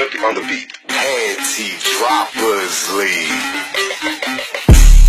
Flippy on the beat. Panty Droppers League.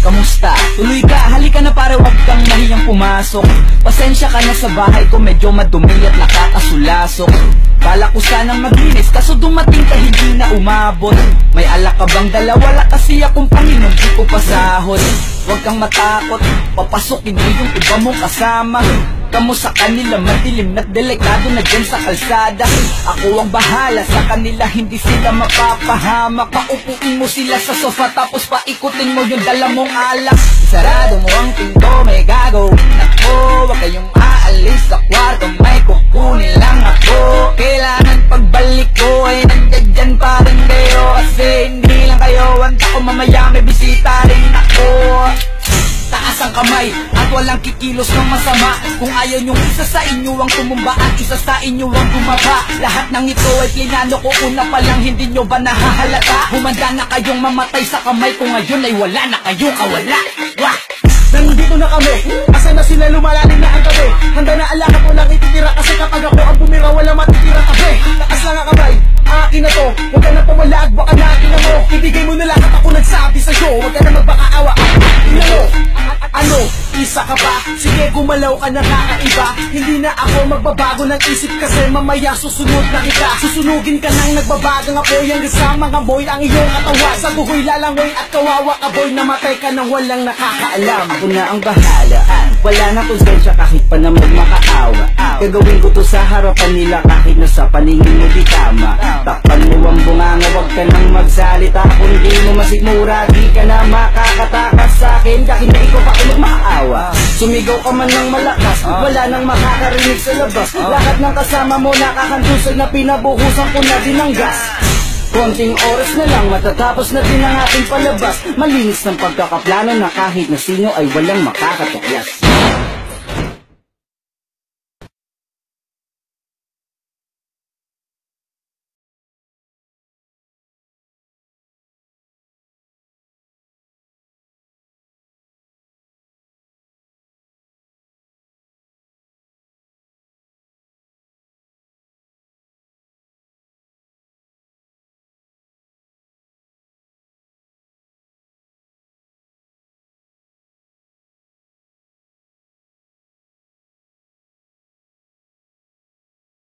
Kamusta? Tuloy ka, halika na pare, wag kang mahiyang pumasok. Pasensya ka na sa bahay ko, medyo madumi at nakakasulasok. Bala ko sanang maglinis, kaso dumating ka hindi na umabot. May alak ka bang dala? Wala kasi akong Panginoon, di ko pasahod. Huwag kang matakot, papasukin mo yung iba mong kasama. Kamu sa kanila, madilim at delikado na dyan sa kalsada. Ako ang bahala sa kanila, hindi sila mapapahamak. Paupuin mo sila sa sofa, tapos paikutin mo yung dala mong alak. Sarado mo ang pinto, may gagawin ako. Huwag kayong aalis sa kwarto, may kukunin lang ako. Kailangan pagbalik ko ay nandiyan dyan pa rin kayo. Kasi hindi lang kayo, wanta ko mamaya may bisita rin ako. Taas ang kamay at walang kikilos ng masama. Kung ayaw nyong isa sa inyo ang tumumba at isa sa inyo ang bumaba. Lahat ng ito ay plinano ko, una pa lang, hindi nyo ba nahahalata? Humanda na kayong mamatay sa kamay ko ngayon ay wala na kayong kawala. Wah! Nandito na kami, asa na sila, lumalalim na ang gabi. Handa na alakap ko lang ititira, kasi kapag ako ang bumira wala matitira tabi. Takas lang ang kamay, akin na to. Huwag ka na pumalag, baka nakin na mo. Ibigay mo na lahat, ako nagsabi sa'yo. Huwag ka na magpakaawa, ina mo. Ano, isa ka pa? Sige, gumalaw ka na kakaiba. Hindi na ako magbabago ng isip, kasi mamaya susunod na kita. Susunugin ka nang nagbabagang apoy, ang sa mga boy ang iyong katawan. Sa guhoy lalangoy at kawawa ka boy, namatay ka nang walang nakakaalam. Ako na ang bahala, wala na konsensya kahit pa na magmakaawa. Gagawin ko to sa harapan nila kahit na sa paningin mo di tama. Takpan mo ang bunganga, wag ka nang magsalita. Kung di mo masigmura, di ka na makakatakas sa akin. Kahit na ikaw pa ako magmakaawa. Sumigaw ka man ng malakas, wala nang makakarinig sa labas. Lahat ng kasama mo nakakantusag na pinabuhusan ko na din ng gas. Konting oras na lang, matatapos na din ang ating palabas. Malinis ng pagkakaplano na kahit na sino ay walang makakatuklas.